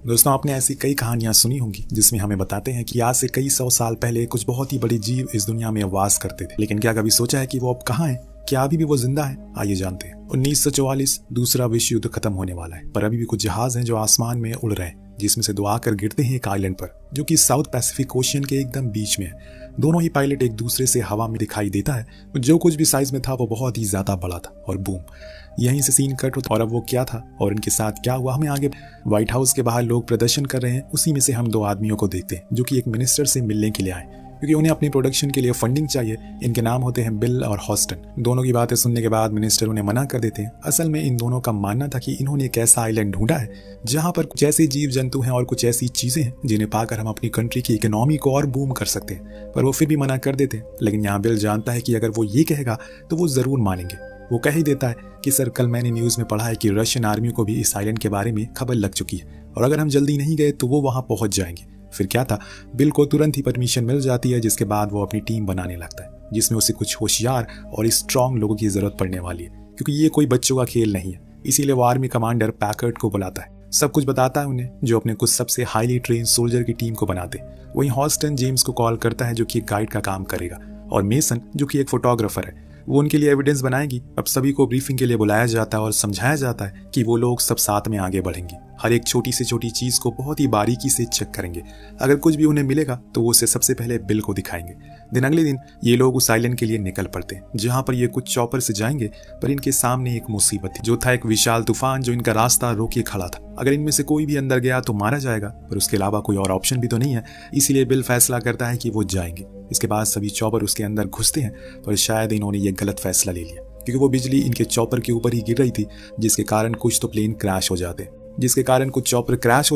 दोस्तों, आपने ऐसी कई कहानियां सुनी होंगी जिसमें हमें बताते हैं कि आज से कई सौ साल पहले कुछ बहुत ही बड़े जीव इस दुनिया में वास करते थे। लेकिन क्या कभी सोचा है कि वो अब कहाँ हैं? क्या अभी भी वो जिंदा है? आइए जानते हैं। 1944 दूसरा विश्व युद्ध खत्म होने वाला है, पर अभी भी कुछ जहाज हैं जो आसमान में उड़ रहे हैं, जिसमें से दो आकर गिरते हैं एक आइलैंड पर जो कि साउथ पैसिफिक ओशियन के एकदम बीच में है। दोनों ही पायलट एक दूसरे से हवा में दिखाई देता है। जो कुछ भी साइज में था वो बहुत ही ज्यादा बड़ा था और बूम, यहीं से सीन कट होता। और अब वो क्या था और इनके साथ क्या हुआ, हमें आगे व्हाइट हाउस के बाहर लोग प्रदर्शन कर रहे हैं, उसी में से हम दो आदमियों को देखते हैं जो कि एक मिनिस्टर से मिलने के लिए आए, क्योंकि उन्हें अपनी प्रोडक्शन के लिए फंडिंग चाहिए। इनके नाम होते हैं बिल और हॉस्टन। दोनों की बातें सुनने के बाद मिनिस्टर उन्हें मना कर देते हैं। असल में इन दोनों का मानना था कि इन्होंने एक ऐसा आइलैंड ढूंढा है जहां पर कुछ ऐसे जीव जंतु हैं और कुछ ऐसी चीजें हैं जिन्हें पाकर हम अपनी कंट्री की इकोनॉमी को और बूम कर सकते हैं, पर वो फिर भी मना कर देते हैं। लेकिन यहाँ बिल जानता है कि अगर वो ये कहेगा तो वो जरूर मानेंगे। वो कह ही देता है कि सर, कल मैंने न्यूज में पढ़ा है कि रशियन आर्मी को भी इस आइलैंड के बारे में खबर लग चुकी है और अगर हम जल्दी नहीं गए तो वो वहां पहुंच जाएंगे। फिर क्या था, बिल को तुरंत ही परमिशन मिल जाती है, जिसके बाद वो अपनी टीम बनाने लगता है जिसमें उसे कुछ होशियार और स्ट्रांग लोगों की जरूरत पड़ने वाली है, क्योंकि ये कोई बच्चों का खेल नहीं है। इसीलिए वो आर्मी कमांडर पैकर्ड को बुलाता है, सब कुछ बताता है उन्हें, जो अपने कुछ सबसे हाईली ट्रेन सोल्जर की टीम को बनाते। वहीं हॉस्टन जेम्स को कॉल करता है जो कि एक गाइड का काम करेगा, और मेसन जो कि एक फोटोग्राफर है, वो उनके लिए एविडेंस बनाएगी। अब सभी को ब्रीफिंग के लिए बुलाया जाता है और समझाया जाता है कि वो लोग सब साथ में आगे बढ़ेंगे, हर एक छोटी से छोटी चीज को बहुत ही बारीकी से चेक करेंगे। अगर कुछ भी उन्हें मिलेगा तो वो उसे सबसे पहले बिल को दिखाएंगे। अगले दिन ये लोग उस आइलैंड के लिए निकल पड़ते हैं, जहां पर ये कुछ चॉपर से जाएंगे, पर इनके सामने एक मुसीबत थी, जो था एक विशाल तूफान जो इनका रास्ता रोके खड़ा था। अगर इनमें से कोई भी अंदर गया तो मारा जाएगा, पर उसके अलावा कोई और ऑप्शन भी तो नहीं है। इसीलिए बिल फैसला करता है कि वो जाएंगे। इसके बाद सभी चॉपर उसके अंदर घुसते हैं, पर शायद इन्होंने ये गलत फैसला ले लिया, क्योंकि वो बिजली इनके चॉपर के ऊपर ही गिर रही थी, जिसके कारण कुछ तो प्लेन क्रैश हो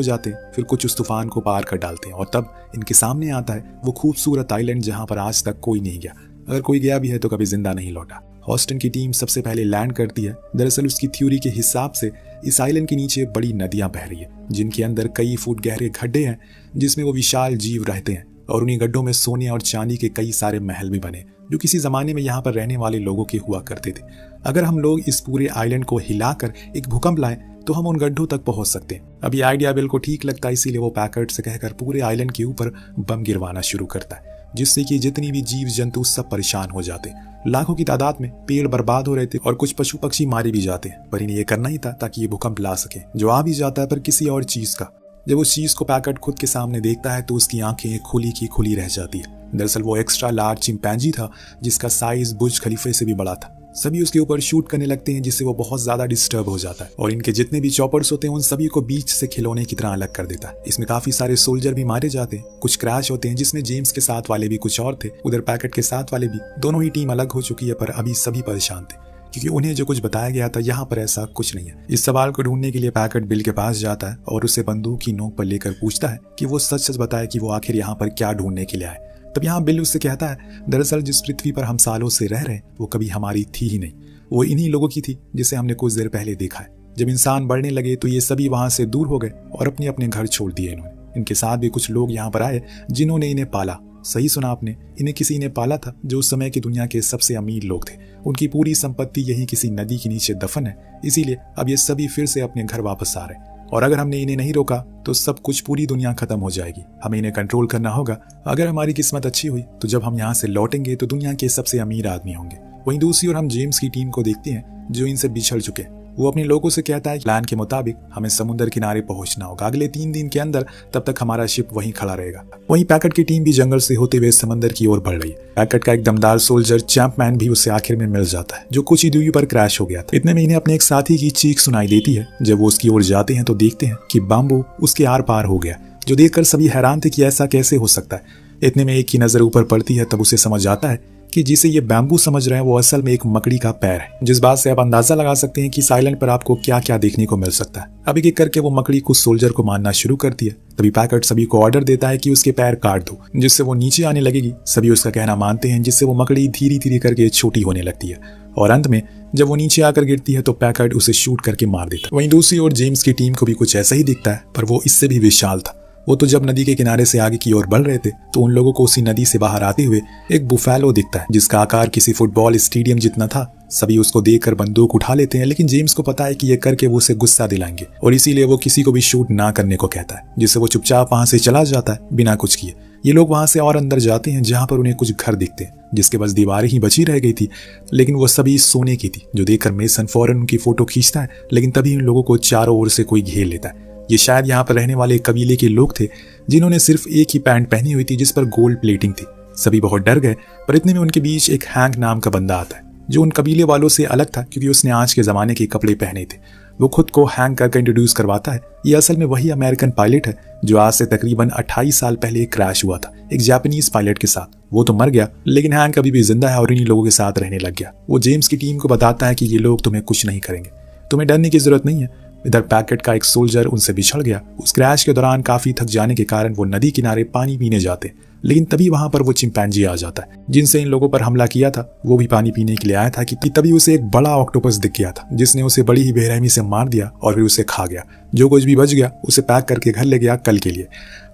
जाते, फिर कुछ उस तूफान को पार कर डालते हैं। और तब इनके सामने आता है वो खूबसूरत आइलैंड जहां पर आज तक कोई नहीं गया, अगर कोई गया भी है तो कभी जिंदा नहीं लौटा। हॉस्टन की टीम सबसे पहले लैंड करती है। दरअसल उसकी थ्योरी के हिसाब से इस आइलैंड के नीचे बड़ी नदियां बह रही है, जिनके अंदर कई फुट गहरे गड्ढे हैं, जिसमें वो विशाल जीव रहते हैं, और उन्हीं गड्ढों में सोने और चांदी के कई सारे महल भी बने, जो किसी जमाने में यहाँ पर रहने वाले लोगों के हुआ करते थे। अगर हम लोग इस पूरे आइलैंड को हिलाकर एक भूकंप लाएं तो हम उन गड्ढों तक पहुंच सकते हैं। अब ये आइडिया बिल को ठीक लगता है, इसीलिए वो पैकर्ड से कहकर पूरे आइलैंड के ऊपर बम गिरवाना शुरू करता है, जिससे कि जितनी भी जीव जंतु सब परेशान हो जाते। लाखों की तादाद में पेड़ बर्बाद हो रहे थे और कुछ पशु पक्षी मारे भी जाते हैं, पर इन्हें ये करना ही था ताकि ये भूकंप ला सके, जो आ भी जाता है पर किसी और चीज का। जब उस चीज को पैकर्ड खुद के सामने देखता है तो उसकी आंखें खुली की खुली रह जाती है। दरअसल वो एक्स्ट्रा लार्ज चिंपैंजी था, जिसका साइज बुर्ज खलीफे से भी बड़ा था। सभी उसके ऊपर शूट करने लगते हैं, जिससे वो बहुत ज्यादा डिस्टर्ब हो जाता है और इनके जितने भी चॉपर्स होते हैं उन सभी को बीच से खिलौने की तरह अलग कर देता है। इसमें काफी सारे सोल्जर भी मारे जाते हैं, कुछ क्रैश होते हैं, जिसमें जेम्स के साथ वाले भी कुछ और थे, उधर पैकेट के साथ वाले भी। दोनों ही टीम अलग हो चुकी है, पर अभी सभी परेशान थे, क्योंकि उन्हें जो कुछ बताया गया था यहाँ पर ऐसा कुछ नहीं है। इस सवाल को ढूंढने के लिए पैकेट बिल के पास जाता है और उसे बंदूक की नोक पर लेकर पूछता है कि वो सच सच बताए कि वो आखिर यहाँ पर क्या ढूंढने के लिए आए। तब यहाँ बिल उससे कहता है, दरअसल जिस पृथ्वी पर हम सालों से रह रहे हैं वो कभी हमारी थी ही नहीं, वो इन्हीं लोगों की थी जिसे हमने कुछ देर पहले देखा है। जब इंसान बढ़ने लगे तो ये सभी वहां से दूर हो गए और अपने अपने घर छोड़ दिए इन्होंने। इनके साथ भी कुछ लोग यहाँ पर आए जिन्होंने इन्हें पाला। सही सुना आपने, इन्हें किसी ने पाला था, जो उस समय की दुनिया के सबसे अमीर लोग थे। उनकी पूरी संपत्ति यही किसी नदी के नीचे दफन है, इसीलिए अब ये सभी फिर से अपने घर वापस आ रहे हैं। और अगर हमने इन्हें नहीं रोका तो सब कुछ, पूरी दुनिया खत्म हो जाएगी। हमें इन्हें कंट्रोल करना होगा। अगर हमारी किस्मत अच्छी हुई तो जब हम यहाँ से लौटेंगे तो दुनिया के सबसे अमीर आदमी होंगे। वहीं दूसरी ओर हम जेम्स की टीम को देखते हैं, जो इनसे बिछड़ चुके। वो अपने लोगों से कहता है कि प्लान के मुताबिक हमें समुद्र किनारे पहुंचना होगा अगले 3 दिन के अंदर, तब तक हमारा शिप वहीं खड़ा रहेगा। वहीं पैकेट की टीम भी जंगल से होते हुए समंदर की ओर बढ़ रही है। पैकेट का एक दमदार सोल्जर चैंपमैन भी उसे आखिर में मिल जाता है, जो कुछ ही दूरी पर क्रैश हो गया था। इतने में इन्हें अपने एक साथी की चीख सुनाई देती है। जब वो उसकी ओर जाते हैं तो देखते हैं कि बाम्बू उसके आर पार हो गया, जो देखकर सभी हैरान थे कि ऐसा कैसे हो सकता है। इतने में एक की नजर ऊपर पड़ती है, तब उसे समझ आता है कि जिसे ये बैम्बू समझ रहे हैं वो असल में एक मकड़ी का पैर है, जिस बात से आप अंदाजा लगा सकते हैं कि इस आइलैंड पर आपको क्या क्या देखने को मिल सकता है। अब एक एक करके वो मकड़ी कुछ सोल्जर को मारना शुरू करती है। तभी पैकेट सभी को ऑर्डर देता है कि उसके पैर काट दो, जिससे वो नीचे आने लगेगी। सभी उसका कहना मानते हैं, जिससे वो मकड़ी धीरे धीरे करके छोटी होने लगती है और अंत में जब वो नीचे आकर गिरती है तो पैकेट उसे शूट करके मार देता है। वहीं दूसरी ओर जेम्स की टीम को भी कुछ ऐसा ही दिखता है, पर वो इससे भी विशाल था। वो तो जब नदी के किनारे से आगे की ओर बढ़ रहे थे तो उन लोगों को उसी नदी से बाहर आते हुए एक बुफैलो दिखता है, जिसका आकार किसी फुटबॉल स्टेडियम जितना था सभी उसको देखकर बंदूक उठा लेते हैं, लेकिन जेम्स को पता है कि ये करके वो उसे गुस्सा दिलाएंगे और इसीलिए वो किसी को भी शूट ना करने को कहता है, जिससे वो चुपचाप वहां से चला जाता है बिना कुछ किए। ये लोग वहां से और अंदर जाते हैं जहां पर उन्हें कुछ घर दिखते हैं जिसके बस दीवारें ही बची रह गई थी, लेकिन वो सभी सोने की थी, जो देखकर मेसन फौरन उनकी फोटो खींचता है। लेकिन तभी इन लोगों को चारों ओर से कोई घेर लेता है। ये शायद यहाँ पर रहने वाले कबीले के लोग थे जिन्होंने सिर्फ एक ही पैंट पहनी हुई थी जिस पर गोल्ड प्लेटिंग थी। सभी बहुत डर गए, पर इतने में उनके बीच एक हैंक नाम का बंदा आता है जो उन कबीले वालों से अलग था क्योंकि उसने आज के ज़माने के कपड़े पहने थे। वो खुद को हैंक करके इंट्रोड्यूस करवाता है। ये असल में वही अमेरिकन पायलट है जो आज से तकरीबन 28 साल पहले क्रैश हुआ था एक जापानीज पायलट के साथ। वो तो मर गया, लेकिन हैंक अभी भी जिंदा है और इन्हीं लोगों के साथ रहने लग गया। वो जेम्स की टीम को बताता है कि ये लोग तुम्हें कुछ नहीं करेंगे, तुम्हें डरने की जरूरत नहीं है। इधर पैकेट का एक सोल्जर उनसे बिछड़ गया। उस क्रैश के दौरान काफी थक जाने के कारण वो नदी किनारे पानी पीने जाते, लेकिन तभी वहां पर वो चिंपैंजी आ जाता है जिनसे इन लोगों पर हमला किया था। वो भी पानी पीने के लिए आया था कि तभी उसे एक बड़ा ऑक्टोपस दिख गया था जिसने उसे बड़ी ही बेरहमी से मार दिया और फिर उसे खा गया। जो कुछ भी बच गया उसे पैक करके घर ले गया कल के लिए।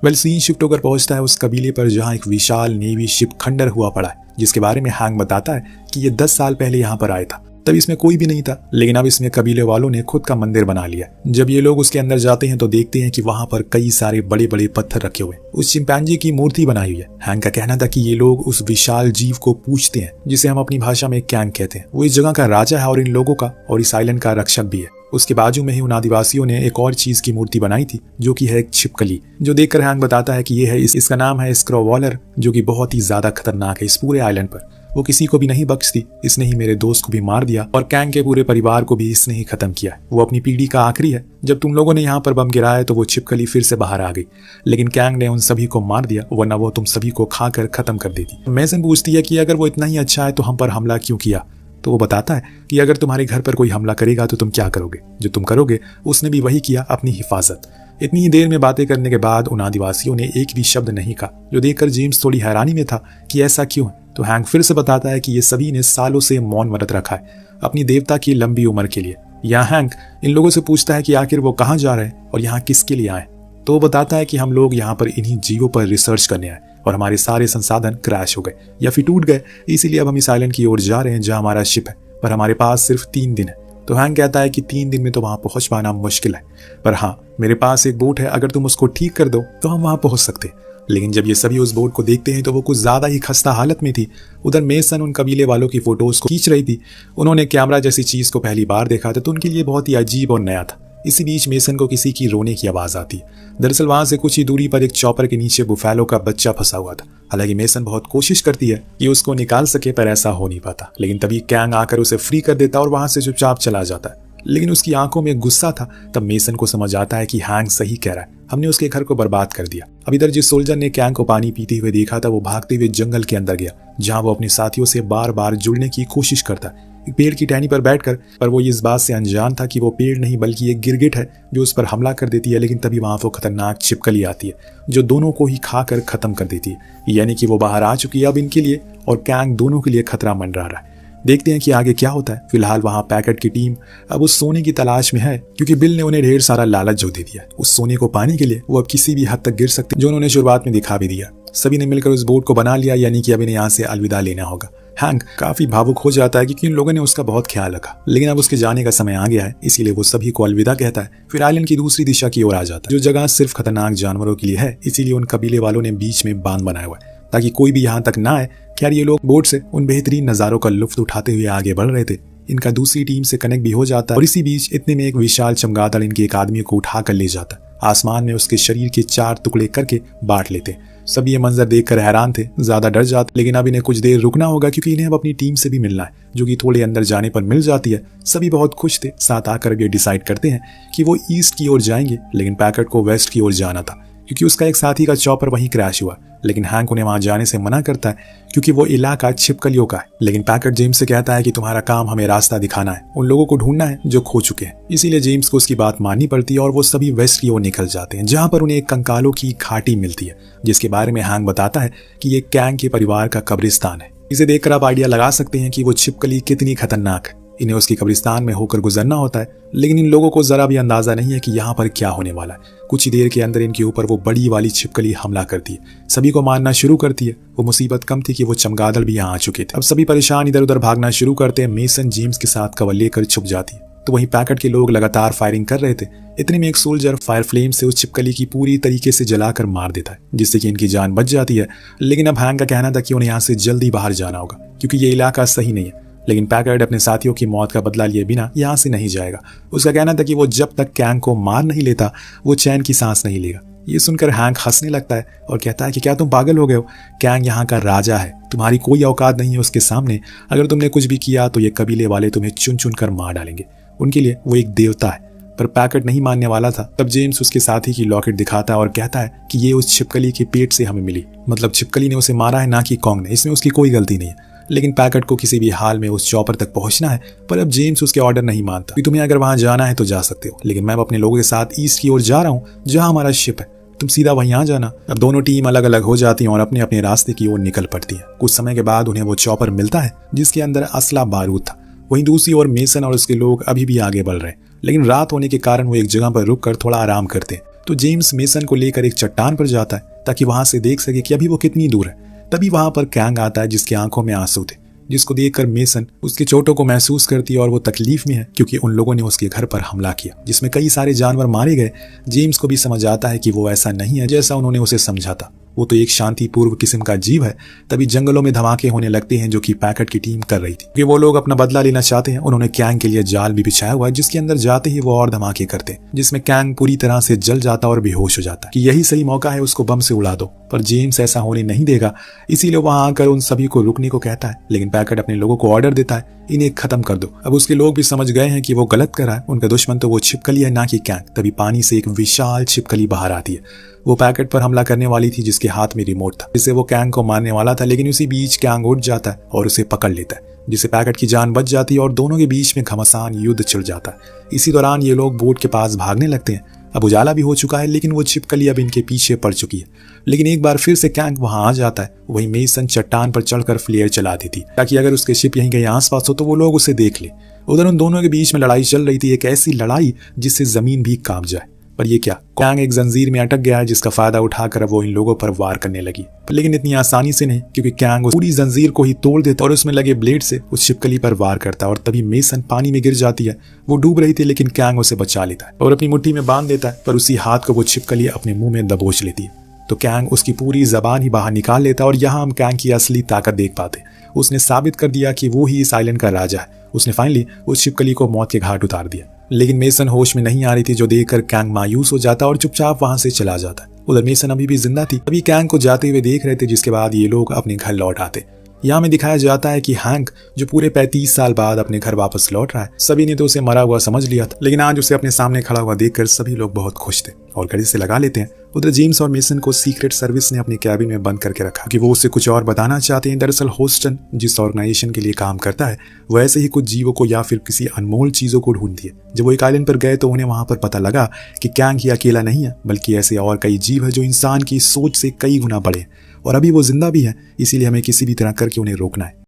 वेल, सीन शिफ्ट होकर पहुंचता है उस कबीले पर जहां एक विशाल नेवी शिप खंडर हुआ पड़ा है, जिसके बारे में हैंक बताता है कि ये 10 साल पहले यहाँ पर आया था। तब इसमें कोई भी नहीं था, लेकिन अब इसमें कबीले वालों ने खुद का मंदिर बना लिया। जब ये लोग उसके अंदर जाते हैं तो देखते हैं कि वहां पर कई सारे बड़े बड़े पत्थर रखे हुए, उस चिंपैंजी की मूर्ति बनाई हुई है। हैंक का कहना था कि ये लोग उस विशाल जीव को पूजते हैं जिसे हम अपनी भाषा में कैंग कहते हैं। वो इस जगह का राजा है और इन लोगों का और इस आइलैंड का रक्षक भी है। उसके बाजू में ही उन आदिवासियों ने एक और चीज की मूर्ति बनाई थी जो कि है एक छिपकली, जो देखकर हैंक बताता है कि ये है इसका नाम है स्क्रोवॉलर, जो कि बहुत ही ज्यादा खतरनाक है इस पूरे आइलैंड पर। वो किसी को भी नहीं बख्शती। इसने ही मेरे दोस्त को भी मार दिया और कैंग के पूरे परिवार को भी इसने ही खत्म किया। वो अपनी पीढ़ी का आखिरी है। जब तुम लोगों ने यहाँ पर बम गिराया तो वो छिपकली फिर से बाहर आ गई, लेकिन कैंग ने उन सभी को मार दिया, वरना वो तुम सभी को खाकर खत्म कर देती। मेसन पूछती है कि अगर वो इतना ही अच्छा है तो हम पर हमला क्यों किया। तो वो बताता है कि अगर तुम्हारे घर पर कोई हमला करेगा तो तुम क्या करोगे। जो तुम करोगे उसने भी वही किया, अपनी हिफाजत। इतनी ही देर में बातें करने के बाद उन आदिवासियों ने एक भी शब्द नहीं कहा, जो देखकर जेम्स थोड़ी हैरानी में था कि ऐसा क्यों है। तो हैंक फिर से बताता है कि ये सभी ने सालों से मौन व्रत रखा है अपनी देवता की लंबी उम्र के लिए। यहाँ हैंक इन लोगों से पूछता है कि आखिर वो कहाँ जा रहे हैं और यहाँ किसके लिए आए। तो वो बताता है कि हम लोग यहाँ पर इन्हीं जीवों पर रिसर्च करने आए और हमारे सारे संसाधन क्रैश हो गए या फिर टूट गए, इसीलिए अब हम इस आइलैंड की ओर जा रहे हैं जहाँ हमारा शिप है, पर हमारे पास सिर्फ 3 दिन है। तो हैंक कहता है कि 3 दिन में तो वहां पहुंच पाना मुश्किल है, पर हाँ मेरे पास एक बोट है, अगर तुम उसको ठीक कर दो तो हम वहां पहुंच सकते। लेकिन जब ये सभी उस बोट को देखते हैं तो वो कुछ ज्यादा ही खस्ता हालत में थी। उधर मेसन उन कबीले वालों की फोटोज को खींच रही थी। उन्होंने कैमरा जैसी चीज को पहली बार देखा था तो उनके लिए बहुत ही अजीब और नया था। इसी बीच मेसन को किसी की रोने की आवाज आती है। दरअसल वहां से कुछ ही दूरी पर एक चॉपर के नीचे बुफैलो का बच्चा फंसा हुआ था। हालांकि मेसन बहुत कोशिश करती है कि उसको निकाल सके, पर ऐसा हो नहीं पाता। लेकिन तभी कैंग आकर उसे फ्री कर देता और वहां से चुपचाप चला जाता है। लेकिन उसकी आंखों में गुस्सा था। तब मेसन को समझ आता है कि हैंक सही कह रहा है, हमने उसके घर को बर्बाद कर दिया। अब इधर जिस सोल्जर ने कैंग को पानी पीते हुए देखा था वो भागते हुए जंगल के अंदर गया, जहां वो अपने साथियों से बार बार जुड़ने की कोशिश करता है एक पेड़ की टहनी पर बैठकर। पर वो इस बात से अनजान था कि वो पेड़ नहीं बल्कि एक गिरगिट है जो उस पर हमला कर देती है। लेकिन तभी वहां वो खतरनाक छिपकली आती है जो दोनों को ही खाकर खत्म कर देती है। यानी कि वो बाहर आ चुकी है अब इनके लिए और कैंग दोनों के लिए खतरा मंडरा रहा है। देखते हैं कि आगे क्या होता है। फिलहाल वहां पैकेट की टीम अब उस सोने की तलाश में है, क्योंकि बिल ने उन्हें ढेर सारा लालच जो दे दिया। उस सोने को पाने के लिए वो अब किसी भी हद तक गिर सकते, जो उन्होंने शुरुआत में दिखा भी दिया। सभी ने मिलकर उस बोट को बना लिया, यानी कि अब इन्हें यहाँ से अलविदा लेना होगा। हैंक काफी भावुक हो जाता है क्योंकि इन लोगों ने उसका बहुत ख्याल रखा, लेकिन अब उसके जाने का समय आ गया है, इसीलिए वो सभी को अलविदा कहता है। फिर आइलैंड की दूसरी दिशा की ओर आ जाता है, जो जगह सिर्फ खतरनाक जानवरों के लिए है। इसीलिए उन कबीले वालों ने बीच में बांध बनाया हुआ है ताकि कोई भी यहाँ तक ना आए। खैर ये लोग बोट से उन बेहतरीन नजारों का लुत्फ उठाते हुए आगे बढ़ रहे थे। इनका दूसरी टीम से कनेक्ट भी हो जाता है और इसी बीच इतने में एक विशाल चमगादड़ इनके एक आदमी को उठा कर ले जाता है। आसमान में उसके शरीर के 4 टुकड़े करके बांट लेते। सभी ये मंजर देखकर हैरान थे, ज्यादा डर जाते। लेकिन अब इन्हें कुछ देर रुकना होगा क्योंकि इन्हें अब अपनी टीम से भी मिलना है, जो कि थोड़े अंदर जाने पर मिल जाती है। सभी बहुत खुश थे। साथ आकर ये डिसाइड करते हैं कि वो ईस्ट की ओर जाएंगे, लेकिन पैकेट को वेस्ट की ओर जाना था क्योंकि उसका एक साथी का चॉपर वहीं क्रैश हुआ। लेकिन हैंक उन्हें वहां जाने से मना करता है क्योंकि वो इलाका छिपकलियों का है। लेकिन पैकेट जेम्स से कहता है कि तुम्हारा काम हमें रास्ता दिखाना है, उन लोगों को ढूंढना है जो खो चुके हैं। इसीलिए जेम्स को उसकी बात माननी पड़ती है और वो सभी वेस्ट की ओर निकल जाते हैं, जहां पर उन्हें एक कंकालों की घाटी मिलती है, जिसके बारे में हैंक बताता है कि ये कैंग के परिवार का कब्रिस्तान है। इसे देखकर आप आइडिया लगा सकते हैं कि वो छिपकली कितनी खतरनाक है। इन्हें उसकी कब्रिस्तान में होकर गुजरना होता है, लेकिन इन लोगों को जरा भी अंदाजा नहीं है कि यहाँ पर क्या होने वाला है। कुछ ही देर के अंदर इनके ऊपर वो बड़ी वाली छिपकली हमला करती है, सभी को मारना शुरू करती है। वो मुसीबत कम थी कि वो चमगादड़ भी यहाँ आ चुके थे। अब सभी परेशान इधर उधर भागना शुरू करते हैं। मेसन जेम्स के साथ कवर लेकर छुप जाती है, तो वहीं पैकेट के लोग लगातार फायरिंग कर रहे थे। इतने में एक सोल्जर फायर फ्लेम से उस छिपकली की पूरी तरीके से जलाकर मार देता है, जिससे कि इनकी जान बच जाती है। लेकिन अब हैंक का कहना था कि उन्हें यहाँ से जल्दी बाहर जाना होगा, क्योंकि ये इलाका सही नहीं है। लेकिन पैकेट अपने साथियों की मौत का बदला लिए बिना यहाँ से नहीं जाएगा। उसका कहना था कि वो जब तक कैंग को मार नहीं लेता वो चैन की सांस नहीं लेगा। ये सुनकर हैंक हंसने लगता है और कहता है कि क्या तुम पागल हो गए हो? कैंग यहाँ का राजा है, तुम्हारी कोई औकात नहीं है उसके सामने। अगर तुमने कुछ भी किया तो ये कबीले वाले तुम्हें चुन चुन कर मार डालेंगे। उनके लिए वो एक देवता है। पर पैकेट नहीं मानने वाला था। तब जेम्स उसके साथी की लॉकेट दिखाता है और कहता है कि ये उस छिपकली के पेट से हमें मिली, मतलब छिपकली ने उसे मारा है, ना कि कॉन्ग ने। इसमें उसकी कोई गलती नहीं है। लेकिन पैकेट को किसी भी हाल में उस चॉपर तक पहुंचना है। पर अब जेम्स उसके ऑर्डर नहीं मानता कि तुम्हें अगर वहां जाना है तो जा सकते हो, लेकिन मैं अपने लोगों के साथ ईस्ट की ओर जा रहा हूँ जहां हमारा शिप है, तुम सीधा वहीं आ जाना। अब दोनों टीम अलग अलग हो जाती हैं और अपने अपने रास्ते की ओर निकल पड़ती है। कुछ समय के बाद उन्हें वो चॉपर मिलता है जिसके अंदर असला बारूद था। वहीं दूसरी ओर मेसन और उसके लोग अभी भी आगे बढ़ रहे हैं, लेकिन रात होने के कारण वो एक जगह पर रुककर थोड़ा आराम करते हैं। तो जेम्स मेसन को लेकर एक चट्टान पर जाता है ताकि वहां से देख सके कि अभी वो कितनी दूर है। तभी वहां पर कैंग आता है जिसकी आंखों में आंसू थे, जिसको देखकर मेसन उसकी चोटों को महसूस करती है और वो तकलीफ में है क्योंकि उन लोगों ने उसके घर पर हमला किया जिसमें कई सारे जानवर मारे गए। जेम्स को भी समझ आता है कि वो ऐसा नहीं है जैसा उन्होंने उसे समझा था। वो तो एक शांतिपूर्व किस्म का जीव है। तभी जंगलों में धमाके होने लगते हैं जो कि पैकेट की टीम कर रही थी, क्योंकि वो लोग अपना बदला लेना चाहते हैं। उन्होंने कैंग के लिए जाल भी बिछाया हुआ है जिसके अंदर जाते ही वो और धमाके करते, जिसमें कैंग पूरी तरह से जल जाता और बेहोश हो जाता कि यही सही मौका है, उसको बम से उड़ा दो। पर जेम्स ऐसा होने नहीं देगा, इसीलिए वहां आकर उन सभी को रुकने को कहता है। लेकिन पैकेट अपने लोगों को ऑर्डर देता है, इन्हें खत्म कर दो। अब उसके लोग भी समझ गए हैं कि वो गलत कर रहा है। उनका दुश्मन तो वो छिपकली है, ना कि कैंग। तभी पानी से एक विशाल छिपकली बाहर आती है। वो पैकेट पर हमला करने वाली थी जिसके हाथ में रिमोट था, जिससे वो कैंग को मारने वाला था। लेकिन उसी बीच कैंग उठ जाता है और उसे पकड़ लेता है, जिससे पैकेट की जान बच जाती है और दोनों के बीच में घमासान युद्ध छिड़ जाता है। इसी दौरान ये लोग बोट के पास भागने लगते हैं। अब उजाला भी हो चुका है, लेकिन वो छिपकली अब इनके पीछे पड़ चुकी है। लेकिन एक बार फिर से कैंग वहां आ जाता है। वही मेसन चट्टान पर चढ़कर फ्लेयर चला दी थी ताकि अगर उसके शिप यहीं कहीं आसपास हो तो वो लोग उसे देख ले। उधर उन दोनों के बीच में लड़ाई चल रही थी, एक ऐसी लड़ाई जिससे जमीन भी कांप जाए। पर ये क्या, कैंग एक जंजीर में अटक गया है जिसका फायदा उठाकर वो इन लोगों पर वार करने लगी। लेकिन इतनी आसानी से नहीं, क्योंकि कैंग पूरी जंजीर को ही तोड़ देता और उसमें लगे ब्लेड से उस छिपकली पर वार करता है। और तभी मेसन पानी में गिर जाती है। वो डूब रही थी लेकिन कैंग उसे बचा लेता है और अपनी मुट्ठी में बांध देता है। पर उसी हाथ को वो छिपकली अपने मुंह में दबोच लेती है, तो कैंग उसकी पूरी जबान ही बाहर निकाल लेता है। और यहाँ हम कैंग की असली ताकत देख पाते। उसने साबित कर दिया कि वो ही इस आइलैंड का राजा है। उसने फाइनली उस छिपकली को मौत के घाट उतार दिया। लेकिन मेसन होश में नहीं आ रही थी, जो देखकर कैंग मायूस हो जाता और चुपचाप वहां से चला जाता। उधर मेसन अभी भी जिंदा थी, अभी कैंग को जाते हुए देख रहे थे, जिसके बाद ये लोग अपने घर लौट आते। यहाँ में दिखाया जाता है कि हैंक जो पूरे 35 साल बाद अपने घर वापस लौट रहा है। सभी ने तो उसे मरा हुआ समझ लिया था, लेकिन आज उसे अपने सामने खड़ा हुआ देखकर सभी लोग बहुत खुश थे और गले से लगा लेते हैं। उधर जेम्स और मेसन को सीक्रेट सर्विस ने अपने कैबिन में बंद करके रखा कि वो उससे कुछ और बताना चाहते हैं। दरअसल होस्टन जिस ऑर्गेनाइजेशन के लिए काम करता है वो ऐसे ही कुछ जीवों को या फिर किसी अनमोल चीजों को ढूंढती है। जब वो एक आइलैंड पर गए तो उन्हें वहां पर पता लगा कि कैंग ही अकेला नहीं है, बल्कि ऐसे और कई जीव है जो इंसान की सोच से कई गुना बड़े हैं और अभी वो जिंदा भी है। इसीलिए हमें किसी भी तरह करके उन्हें रोकना है।